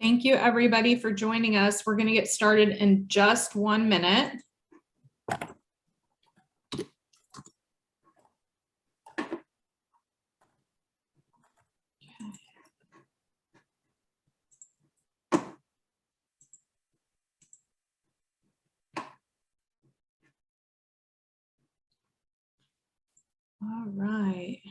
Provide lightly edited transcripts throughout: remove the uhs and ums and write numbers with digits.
Thank you, everybody, for joining us. We're going to get started in just 1 minute. All right.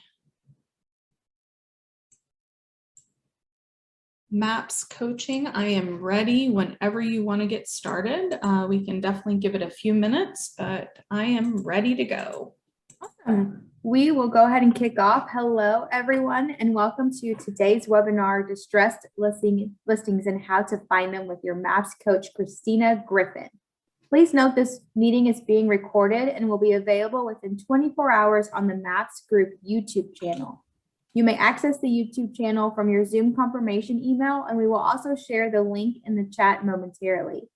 MAPS coaching, I am ready whenever you want to get started. We can definitely give it a few minutes, but I am ready to go. Awesome. We will go ahead and kick off. Hello, everyone, and welcome to today's webinar, Distressed Listings and How to Find Them with your MAPS coach, Christina Griffin. Please note this meeting is being recorded and will be available within 24 hours on the MAPS Group YouTube channel. You may access the YouTube channel from your Zoom confirmation email, and we will also share the link in the chat momentarily.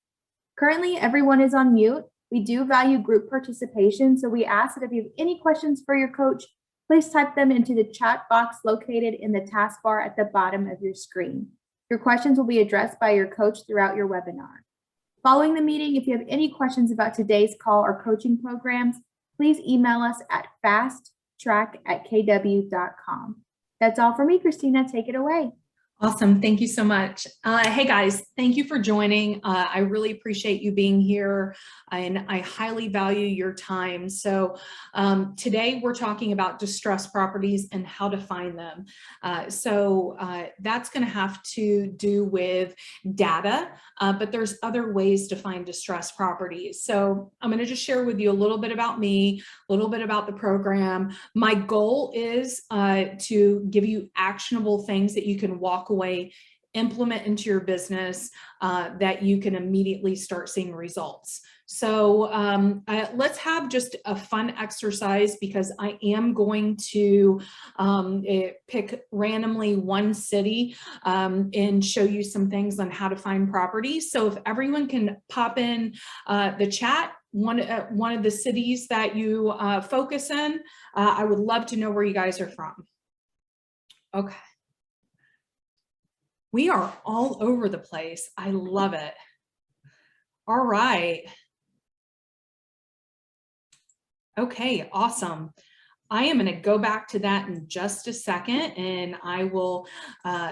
Currently, everyone is on mute. We do value group participation, so we ask that if you have any questions for your coach, please type them into the chat box located in the taskbar at the bottom of your screen. Your questions will be addressed by your coach throughout your webinar. Following the meeting, if you have any questions about today's call or coaching programs, please email us at fasttrack@kw.com. That's all for me, Christina. Take it away. Awesome. Thank you so much. Hey guys, thank you for joining. I really appreciate you being here and I highly value your time. So today we're talking about distressed properties and how to find them. So that's going to have to do with data, but there's other ways to find distressed properties. So I'm going to just share with you a little bit about me, a little bit about the program. My goal is to give you actionable things that you can walk away, implement into your business that you can immediately start seeing results. So let's have just a fun exercise because I am going to pick randomly one city and show you some things on how to find properties. So if everyone can pop in the chat, one of the cities that you focus in, I would love to know where you guys are from. Okay. We are all over the place. I love it. All right. Okay, awesome. I am going to go back to that in just a second and I will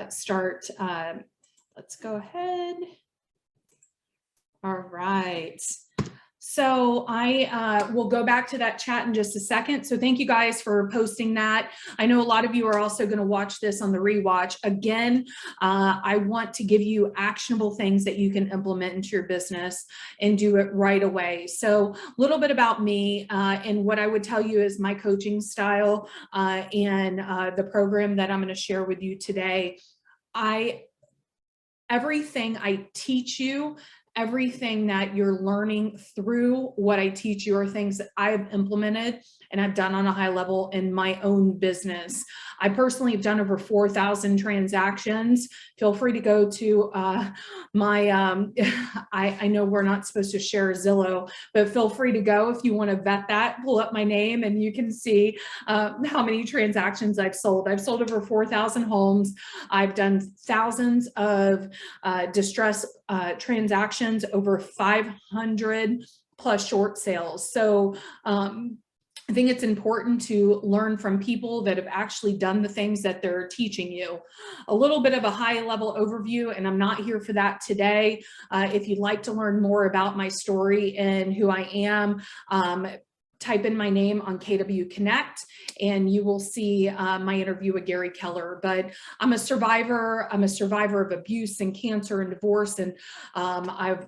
start. Let's go ahead. All right. So I will go back to that chat in just a second. So thank you guys for posting that. I know a lot of you are also going to watch this on the rewatch. Again, I want to give you actionable things that you can implement into your business and do it right away. So a little bit about me and what I would tell you is my coaching style and the program that I'm going to share with you today. Everything I teach you, everything that you're learning through what I teach you are things that I've implemented and I've done on a high level in my own business. I personally have done over 4,000 transactions. Feel free to go to my, I know we're not supposed to share Zillow, but feel free to go if you want to vet that, pull up my name and you can see how many transactions I've sold. I've sold over 4,000 homes. I've done thousands of distress transactions, over 500 plus short sales. So I think it's important to learn from people that have actually done the things that they're teaching you. A little bit of a high level overview, and I'm not here for that today. If you'd like to learn more about my story and who I am, type in my name on KW Connect and you will see my interview with Gary Keller. But I'm a survivor. I'm a survivor of abuse and cancer and divorce. And I've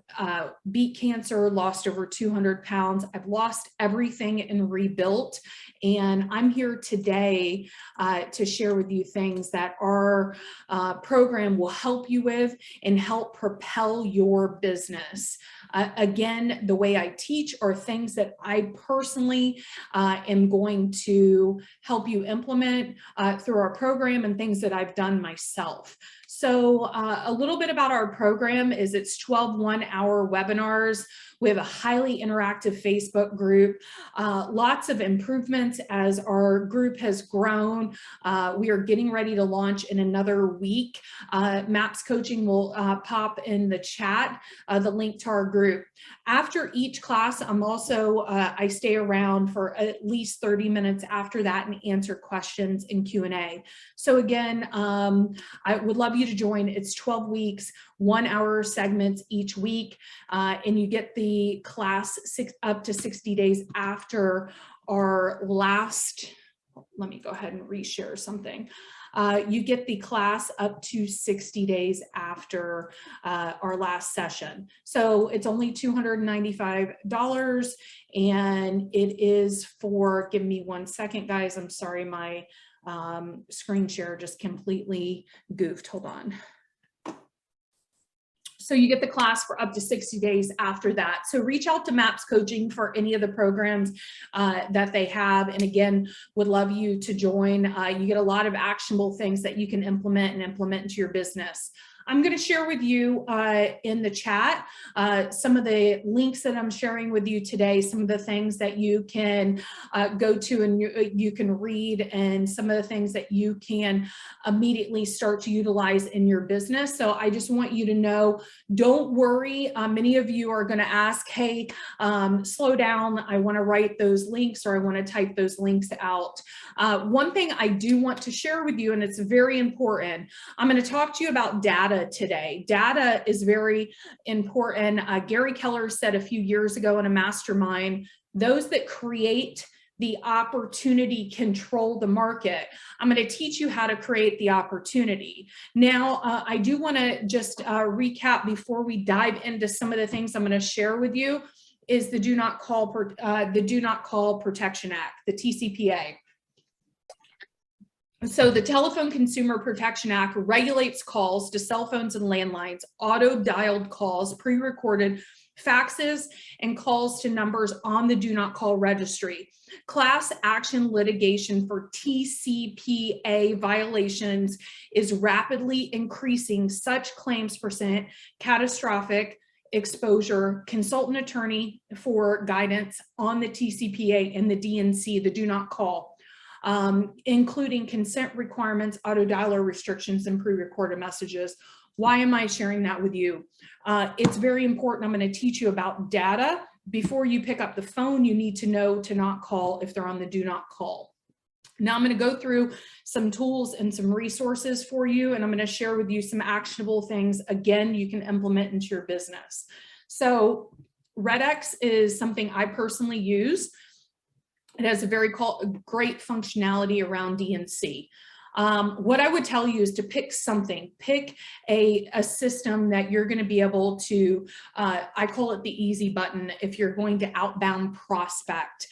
beat cancer, lost over 200 pounds. I've lost everything and rebuilt. And I'm here today to share with you things that our program will help you with and help propel your business. Again, the way I teach are things that I personally am going to help you implement through our program and things that I've done myself. So a little bit about our program is it's 12 one-hour webinars We have a highly interactive Facebook group, lots of improvements as our group has grown. We are getting ready to launch in another week. MAPS coaching will pop in the chat, the link to our group. After each class, I'm also, I stay around for at least 30 minutes after that and answer questions in Q&A. So again, I would love you to join. It's 12 weeks, 1 hour segments each week, and you get the class up to 60 days after our last, let me go ahead and reshare something. You get the class up to 60 days after our last session. So it's only $295, and it is for, give me 1 second, guys. I'm sorry, my screen share just completely goofed. Hold on. So you get the class for up to 60 days after that. So reach out to MAPS Coaching for any of the programs that they have. And again, would love you to join. You get a lot of actionable things that you can implement into your business. I'm going to share with you in the chat some of the links that I'm sharing with you today, some of the things that you can go to and you can read, and some of the things that you can immediately start to utilize in your business. So I just want you to know, don't worry. Many of you are going to ask, hey, slow down. I want to write those links, or I want to type those links out. One thing I do want to share with you, and it's very important, I'm going to talk to you about data today. Data is very important. Gary Keller said a few years ago in a mastermind, those that create the opportunity control the market. I'm going to teach you how to create the opportunity. Now, I do want to just recap before we dive into some of the things I'm going to share with you is the Do Not Call Protection Act, the TCPA. So the Telephone Consumer Protection Act regulates calls to cell phones and landlines, auto-dialed calls, pre-recorded faxes, and calls to numbers on the Do Not Call registry. Class action litigation for TCPA violations is rapidly increasing. Such claims present catastrophic exposure. Consult an attorney for guidance on the TCPA and the DNC, the Do Not Call. Including consent requirements, auto dialer restrictions, and pre-recorded messages. Why am I sharing that with you? It's very important. I'm going to teach you about data. Before you pick up the phone, you need to know to not call if they're on the do not call. Now I'm going to go through some tools and some resources for you, and I'm going to share with you some actionable things, again, you can implement into your business. So RedX is something I personally use. It has a very great functionality around DNC. What I would tell you is to pick something, pick a system that you're going to be able to, I call it the easy button if you're going to outbound prospect.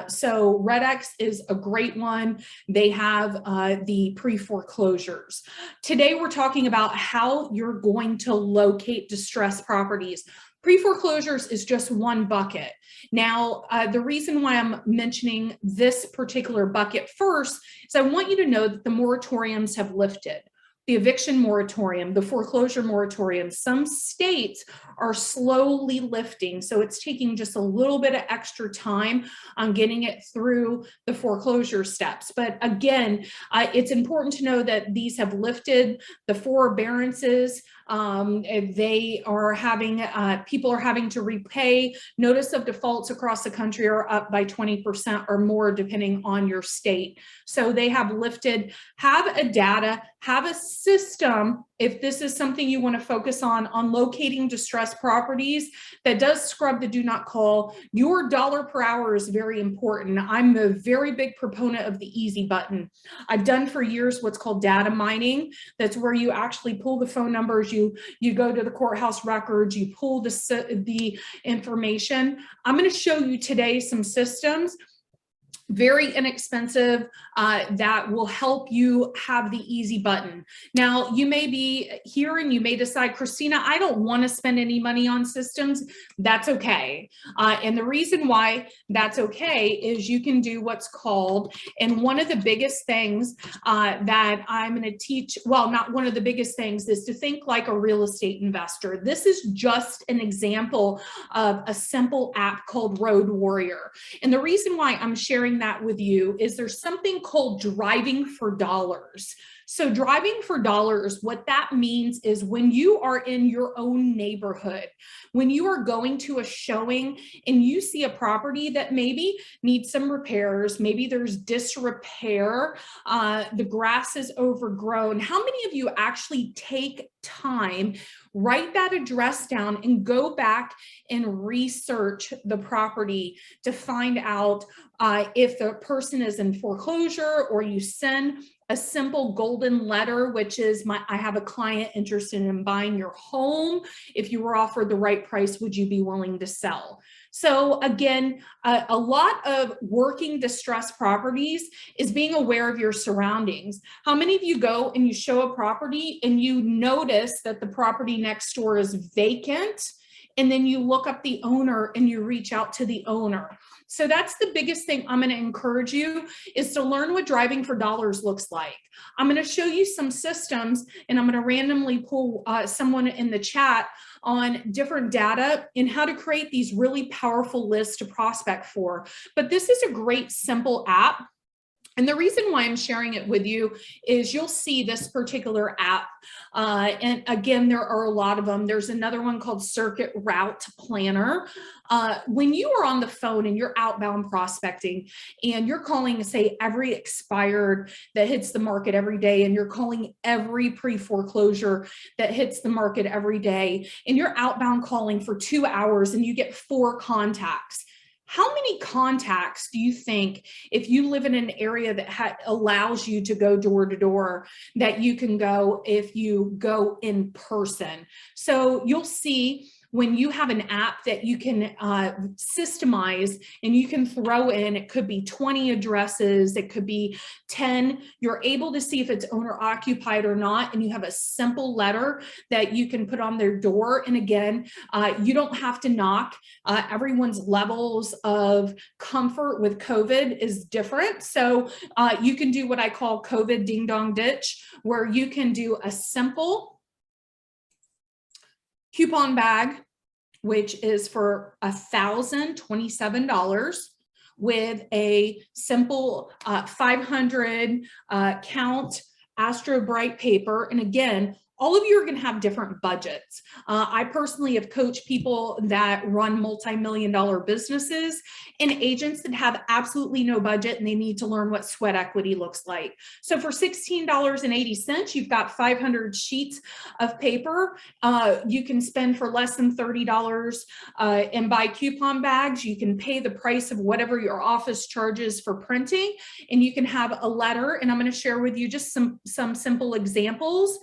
So RedX is a great one. They have the pre-foreclosures. Today, we're talking about how you're going to locate distressed properties. Pre-foreclosures is just one bucket. Now, the reason why I'm mentioning this particular bucket first is I want you to know that the moratoriums have lifted. The eviction moratorium, the foreclosure moratorium, some states are slowly lifting. So it's taking just a little bit of extra time on getting it through the foreclosure steps. But again, it's important to know that these have lifted the forbearances. They are having, people are having to repay. Notice of defaults across the country are up by 20% or more, depending on your state. So they have lifted. Have a data, have a system, if this is something you want to focus on locating distressed properties that does scrub the do not call. Your dollar per hour is very important. I'm a very big proponent of the easy button. I've done for years what's called data mining. That's where you actually pull the phone numbers, you go to the courthouse records, you pull the information. I'm going to show you today some systems very inexpensive, that will help you have the easy button. Now, you may be here and you may decide, Christina, I don't want to spend any money on systems. That's okay. And the reason why that's okay is you can do what's called, and one of the biggest things that I'm going to teach, well, not one of the biggest things, is to think like a real estate investor. This is just an example of a simple app called Road Warrior. And the reason why I'm sharing that with you is there's something called driving for dollars. So driving for dollars, what that means is when you are in your own neighborhood, when you are going to a showing and you see a property that maybe needs some repairs, maybe there's disrepair, the grass is overgrown. How many of you actually take time, write that address down, and go back and research the property to find out if the person is in foreclosure, or you send a simple golden letter, which is I have a client interested in buying your home. If you were offered the right price, would you be willing to sell? So again, a lot of working distressed properties is being aware of your surroundings. How many of you go and you show a property and you notice that the property next door is vacant, and then you look up the owner and you reach out to the owner? So that's the biggest thing I'm going to encourage you, is to learn what driving for dollars looks like. I'm going to show you some systems, and I'm going to randomly pull someone in the chat on different data and how to create these really powerful lists to prospect for. But this is a great, simple app. And the reason why I'm sharing it with you is you'll see this particular app. And again, there are a lot of them. There's another one called Circuit Route Planner. When you are on the phone and you're outbound prospecting and you're calling, say, every expired that hits the market every day, and you're calling every pre-foreclosure that hits the market every day, and you're outbound calling for 2 hours and you get 4 contacts. How many contacts do you think, if you live in an area that allows you to go door to door, that you can go if you go in person? So you'll see when you have an app that you can systemize and you can throw in, it could be 20 addresses, it could be 10, you're able to see if it's owner occupied or not, and you have a simple letter that you can put on their door. And again, you don't have to knock. Everyone's levels of comfort with COVID is different. So you can do what I call COVID ding dong ditch, where you can do a simple coupon bag, which is for $1,027, with a simple 500 count Astro Bright paper. And again, all of you are going to have different budgets. I personally have coached people that run multi-million-dollar businesses and agents that have absolutely no budget, and they need to learn what sweat equity looks like. So for $16.80, you've got 500 sheets of paper. You can spend for less than $30 and buy coupon bags. You can pay the price of whatever your office charges for printing, and you can have a letter. And I'm going to share with you just some simple examples.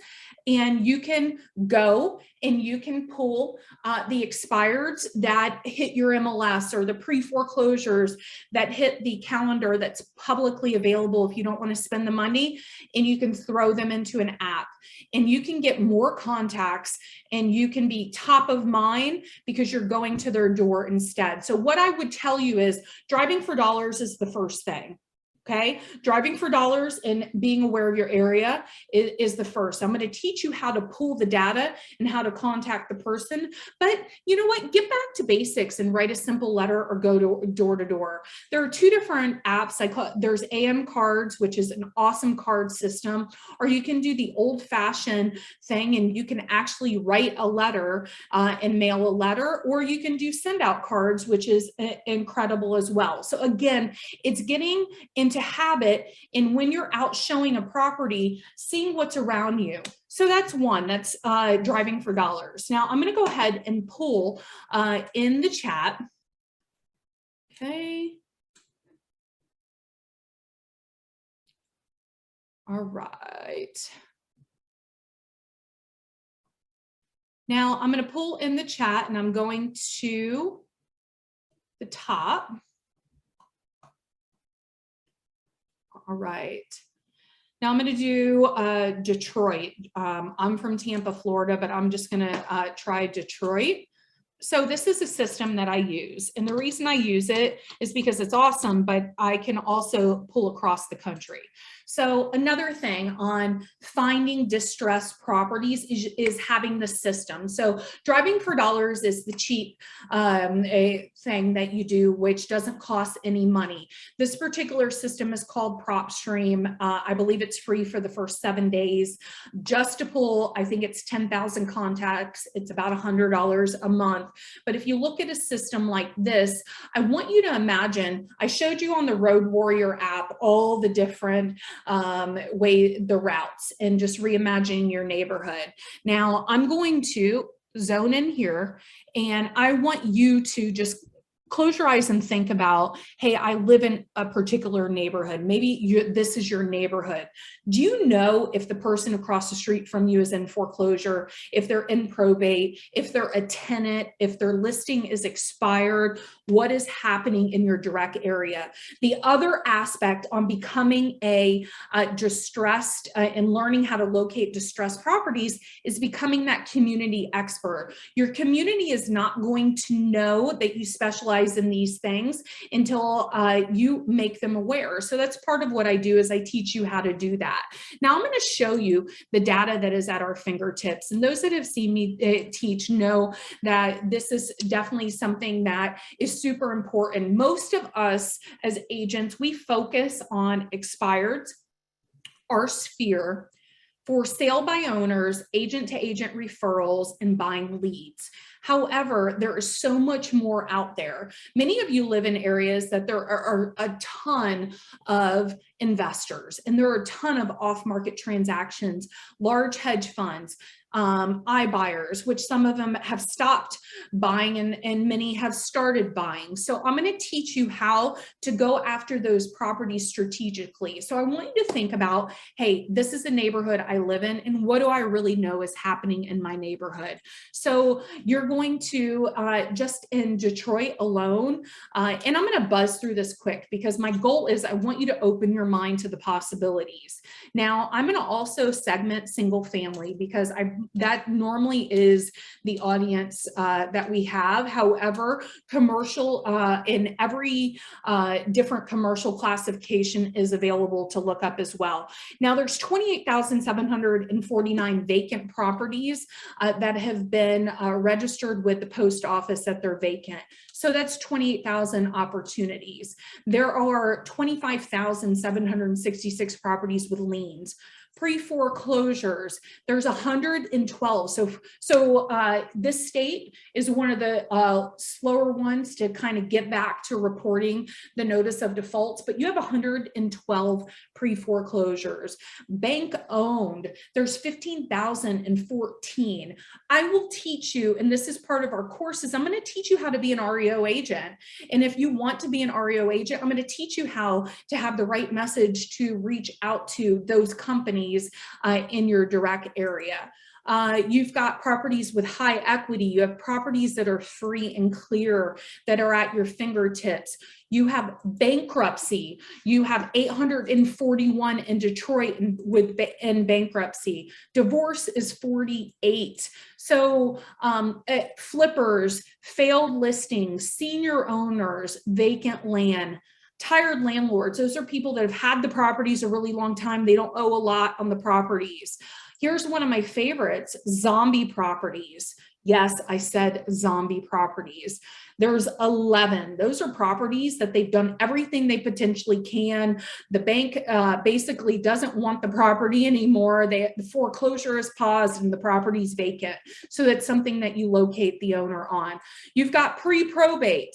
And you can go and you can pull the expireds that hit your MLS, or the pre-foreclosures that hit the calendar that's publicly available if you don't want to spend the money, and you can throw them into an app. And you can get more contacts, and you can be top of mind because you're going to their door instead. So what I would tell you is driving for dollars is the first thing. Okay, driving for dollars and being aware of your area is the first. I'm going to teach you how to pull the data and how to contact the person. But you know what? Get back to basics and write a simple letter or go door to door. There are 2 different apps. There's AM Cards, which is an awesome card system, or you can do the old-fashioned thing and you can actually write a letter and mail a letter, or you can do send out cards, which is incredible as well. So again, it's getting into habit, and when you're out showing a property, seeing what's around you. So that's one, that's driving for dollars. Now I'm going to go ahead and pull in the chat. Okay. All right. Now I'm going to pull in the chat, and I'm going to the top. All right. Now I'm going to do Detroit. I'm from Tampa, Florida, but I'm just going to try Detroit. So this is a system that I use, and the reason I use it is because it's awesome, but I can also pull across the country. So another thing on finding distressed properties is having the system. So driving for dollars is the cheap a thing that you do, which doesn't cost any money. This particular system is called PropStream. I believe it's free for the first 7 days. Just to pull, I think it's 10,000 contacts. It's about $100 a month. But if you look at a system like this, I want you to imagine, I showed you on the Road Warrior app all the different the routes, and just reimagine your neighborhood. Now I'm going to zone in here, and I want you to just close your eyes and think about, hey, I live in a particular neighborhood. Maybe this is your neighborhood. Do you know if the person across the street from you is in foreclosure, if they're in probate, if they're a tenant, if their listing is expired, what is happening in your direct area? The other aspect on becoming a distressed and learning how to locate distressed properties is becoming that community expert. Your community is not going to know that you specialize in these things until you make them aware. So that's part of what I do, is I teach you how to do that. Now I'm going to show you the data that is at our fingertips. And those that have seen me teach know that this is definitely something that is super important. Most of us as agents, we focus on expireds, our sphere, for sale by owners, agent to agent referrals, and buying leads. However, there is so much more out there. Many of you live in areas that there are a ton of investors, and there are a ton of off-market transactions, large hedge funds, iBuyers, which some of them have stopped buying and many have started buying. So I'm going to teach you how to go after those properties strategically. So I want you to think about, hey, this is the neighborhood I live in, and what do I really know is happening in my neighborhood? So you're going to just in Detroit alone, and I'm going to buzz through this quick because my goal is I want you to open your mind to the possibilities. Now I'm going to also segment single family because that normally is the audience that we have. However, commercial in every different commercial classification is available to look up as well. Now there's 28,749 vacant properties that have been registered with the post office that they're vacant. So that's 28,000 opportunities. There are 25,766 properties with liens. Pre-foreclosures, there's 112. So this state is one of the slower ones to kind of get back to reporting the notice of defaults, but you have 112 pre-foreclosures. Bank owned, there's 15,014. I will teach you, and this is part of our courses, I'm going to teach you how to be an REO agent. And if you want to be an REO agent, I'm going to teach you how to have the right message to reach out to those companies in your direct area. You've got properties with high equity. You have properties that are free and clear that are at your fingertips. You have bankruptcy. You have 841 in Detroit in bankruptcy. Divorce is 48. So flippers, failed listings, senior owners, vacant land, tired landlords. Those are people that have had the properties a really long time. They don't owe a lot on the properties. Here's one of my favorites, zombie properties. Yes, I said zombie properties. There's 11. Those are properties that they've done everything they potentially can. The bank basically doesn't want the property anymore. The foreclosure is paused and the property's vacant. So that's something that you locate the owner on. You've got pre-probate.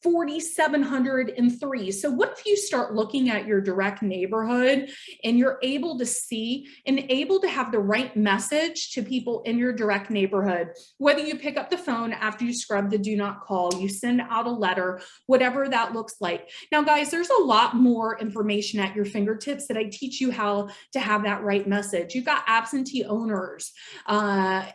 4,703. So what if you start looking at your direct neighborhood and you're able to see and able to have the right message to people in your direct neighborhood, whether you pick up the phone after you scrub the do not call, you send out a letter, whatever that looks like. Now, guys, there's a lot more information at your fingertips that I teach you how to have that right message. You've got absentee owners,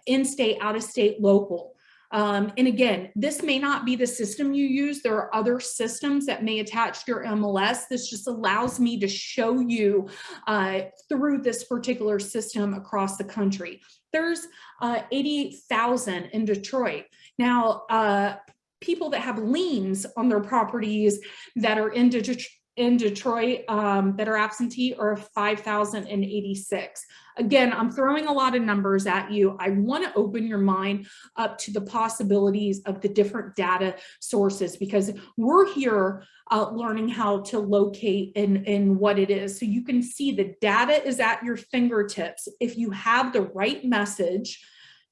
in-state, out-of-state, local. And again, this may not be the system you use. There are other systems that may attach to your MLS. This just allows me to show you through this particular system across the country. There's 88,000 in Detroit. Now, people that have liens on their properties that are in Detroit that are absentee are 5,086. Again, I'm throwing a lot of numbers at you. I want to open your mind up to the possibilities of the different data sources, because we're here learning how to locate in what it is. So you can see the data is at your fingertips. If you have the right message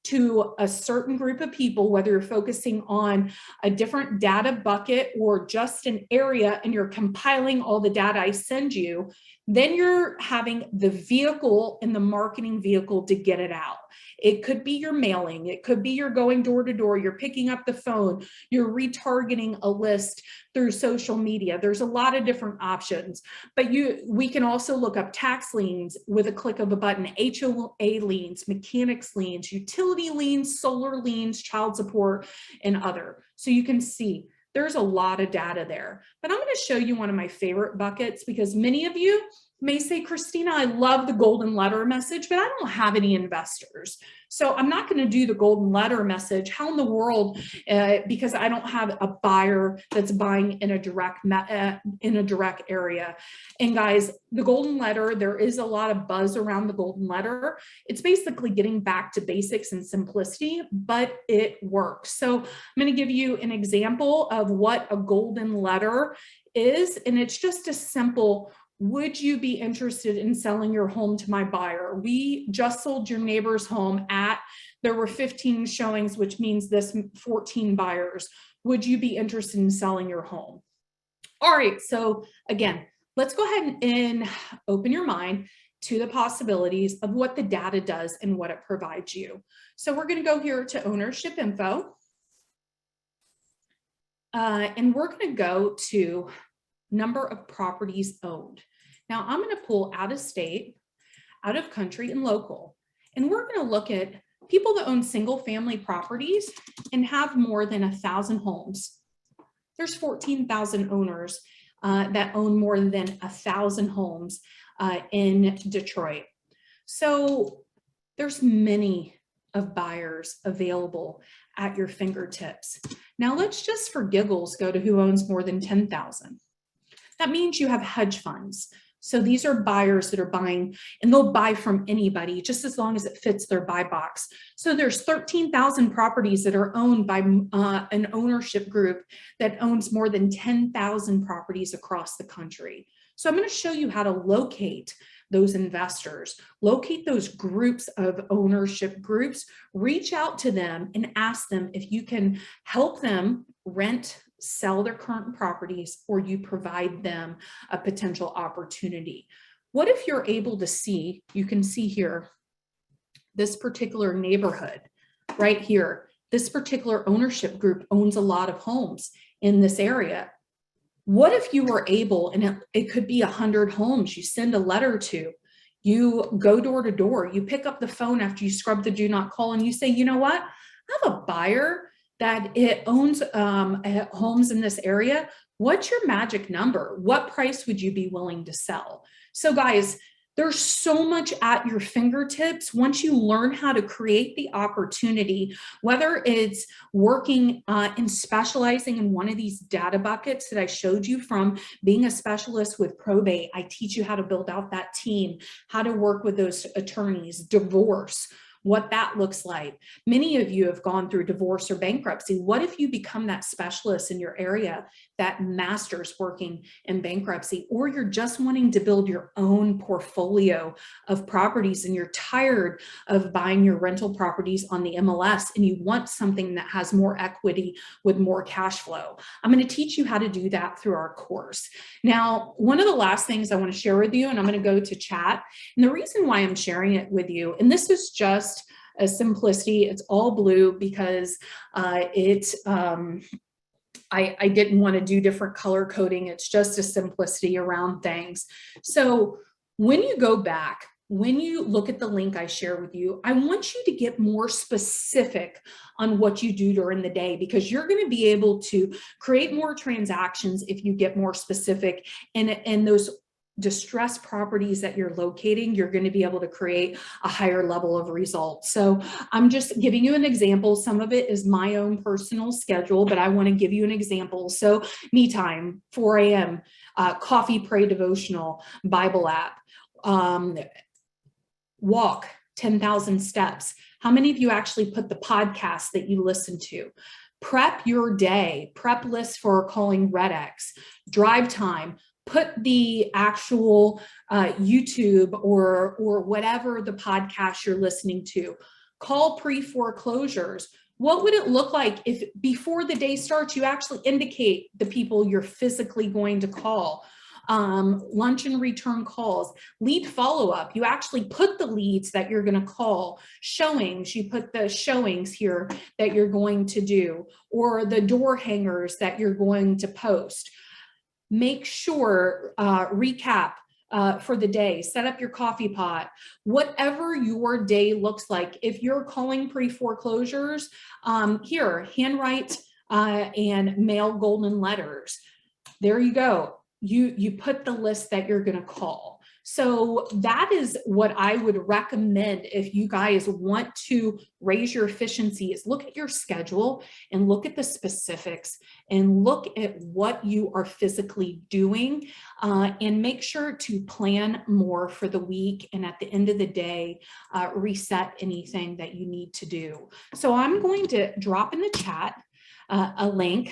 to a certain group of people, whether you're focusing on a different data bucket or just an area, and you're compiling all the data I send you, then you're having the vehicle and the marketing vehicle to get it out. It could be your mailing. It could be you're going door to door. You're picking up the phone. You're retargeting a list through social media. There's a lot of different options, but we can also look up tax liens with a click of a button, HOA liens, mechanics liens, utility liens, solar liens, child support, and other. So you can see there's a lot of data there. But I'm going to show you one of my favorite buckets, because many of you may say, Christina, I love the golden letter message, but I don't have any investors. So I'm not going to do the golden letter message. How in the world? Because I don't have a buyer that's buying in a direct area. And guys, the golden letter, there is a lot of buzz around the golden letter. It's basically getting back to basics and simplicity, but it works. So I'm going to give you an example of what a golden letter is. And it's just a simple: would you be interested in selling your home to my buyer? We just sold your neighbor's home there were 15 showings, which means this 14 buyers. Would you be interested in selling your home? All right, so again, let's go ahead and open your mind to the possibilities of what the data does and what it provides you. So we're going to go here to ownership info. And we're going to go to number of properties owned. Now I'm going to pull out of state, out of country, and local. And we're going to look at people that own single family properties and have more than 1,000 homes. There's 14,000 owners that own more than 1,000 homes in Detroit. So there's many of buyers available at your fingertips. Now let's just for giggles go to who owns more than 10,000. That means you have hedge funds. So these are buyers that are buying, and they'll buy from anybody just as long as it fits their buy box. So there's 13,000 properties that are owned by an ownership group that owns more than 10,000 properties across the country. So I'm going to show you how to locate those investors, locate those groups of ownership groups, reach out to them and ask them if you can help them rent, sell their current properties, or you provide them a potential opportunity. What if you're able to see, you can see here, this particular neighborhood right here, this particular ownership group owns a lot of homes in this area. What if you were able, and it could be 100 homes you send a letter to, you go door to door, you pick up the phone after you scrub the do not call, and you say, you know what, I have a buyer that it owns homes in this area. What's your magic number? What price would you be willing to sell? So guys, there's so much at your fingertips once you learn how to create the opportunity, whether it's working and specializing in one of these data buckets that I showed you, from being a specialist with probate. I teach you how to build out that team, how to work with those attorneys, divorce, what that looks like. Many of you have gone through divorce or bankruptcy. What if you become that specialist in your area that masters working in bankruptcy, or you're just wanting to build your own portfolio of properties and you're tired of buying your rental properties on the MLS and you want something that has more equity with more cash flow? I'm going to teach you how to do that through our course. Now, one of the last things I want to share with you, and I'm going to go to chat, and the reason why I'm sharing it with you, and this is just a simplicity, it's all blue because I didn't want to do different color coding. It's just a simplicity around things. So when you go back when you look at the link I share with you, I want you to get more specific on what you do during the day, because you're going to be able to create more transactions if you get more specific. And those distressed properties that you're locating, you're going to be able to create a higher level of results. So I'm just giving you an example. Some of it is my own personal schedule, but I want to give you an example. So me time, 4 a.m., coffee, pray, devotional, Bible app, walk 10,000 steps. How many of you actually put the podcast that you listen to? Prep your day, prep lists for calling RedX, drive time, put the actual YouTube or whatever the podcast you're listening to. Call pre-foreclosures. What would it look like if before the day starts, you actually indicate the people you're physically going to call? Lunch and return calls, lead follow-up. You actually put the leads that you're going to call, showings, you put the showings here that you're going to do, or the door hangers that you're going to post. Make sure, recap for the day, set up your coffee pot, whatever your day looks like. If you're calling pre-foreclosures, here, handwrite and mail golden letters. There you go. You put the list that you're going to call. So that is what I would recommend if you guys want to raise your efficiency, is look at your schedule and look at the specifics and look at what you are physically doing, and make sure to plan more for the week. And at the end of the day, reset anything that you need to do. So I'm going to drop in the chat a link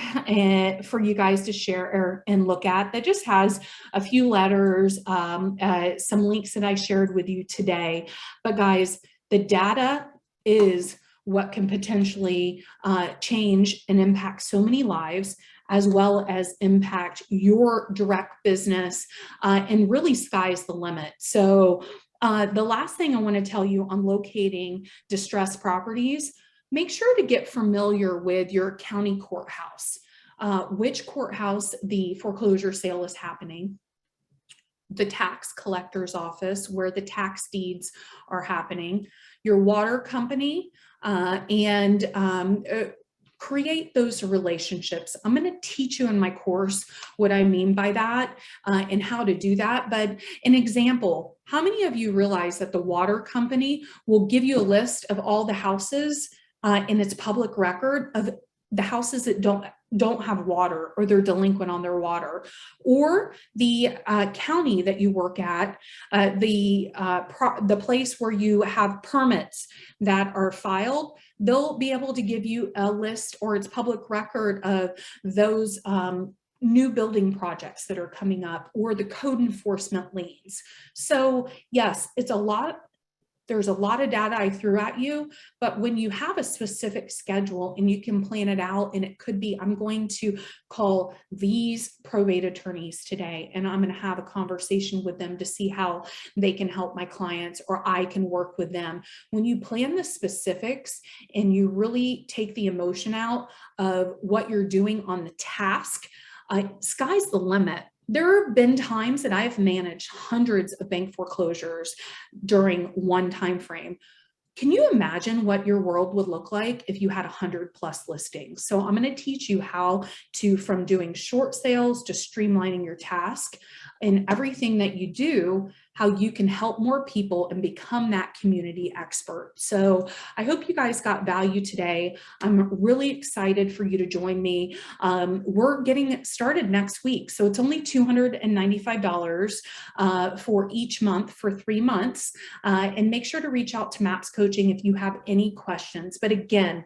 for you guys to share and look at that just has a few letters, some links that I shared with you today. But guys, the data is what can potentially change and impact so many lives, as well as impact your direct business, and really sky's the limit. So the last thing I want to tell you on locating distressed properties, make sure to get familiar with your county courthouse, which courthouse the foreclosure sale is happening, the tax collector's office where the tax deeds are happening, your water company, and create those relationships. I'm going to teach you in my course what I mean by that, and how to do that. But an example, how many of you realize that the water company will give you a list of all the houses in its public record of the houses that don't have water, or they're delinquent on their water, or the county that you work at, the place where you have permits that are filed, they'll be able to give you a list, or its public record of those new building projects that are coming up, or the code enforcement liens. So yes, there's a lot of data I threw at you, but when you have a specific schedule and you can plan it out, and it could be, I'm going to call these probate attorneys today, and I'm going to have a conversation with them to see how they can help my clients, or I can work with them. When you plan the specifics and you really take the emotion out of what you're doing on the task, sky's the limit. There have been times that I've managed hundreds of bank foreclosures during one time frame. Can you imagine what your world would look like if you had 100+ listings? So I'm going to teach you how to, from doing short sales to streamlining your task and everything that you do, how you can help more people and become that community expert. So I hope you guys got value today. I'm really excited for you to join me. We're getting it started next week. So it's only $295 for each month for 3 months. And make sure to reach out to MAPS Coaching if you have any questions. But again,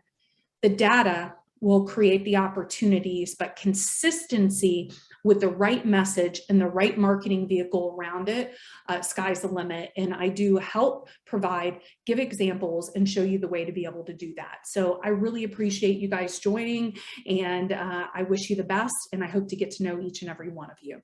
the data will create the opportunities, but consistency with the right message and the right marketing vehicle around it, sky's the limit. And I do help provide, give examples, and show you the way to be able to do that. So I really appreciate you guys joining, and I wish you the best, and I hope to get to know each and every one of you.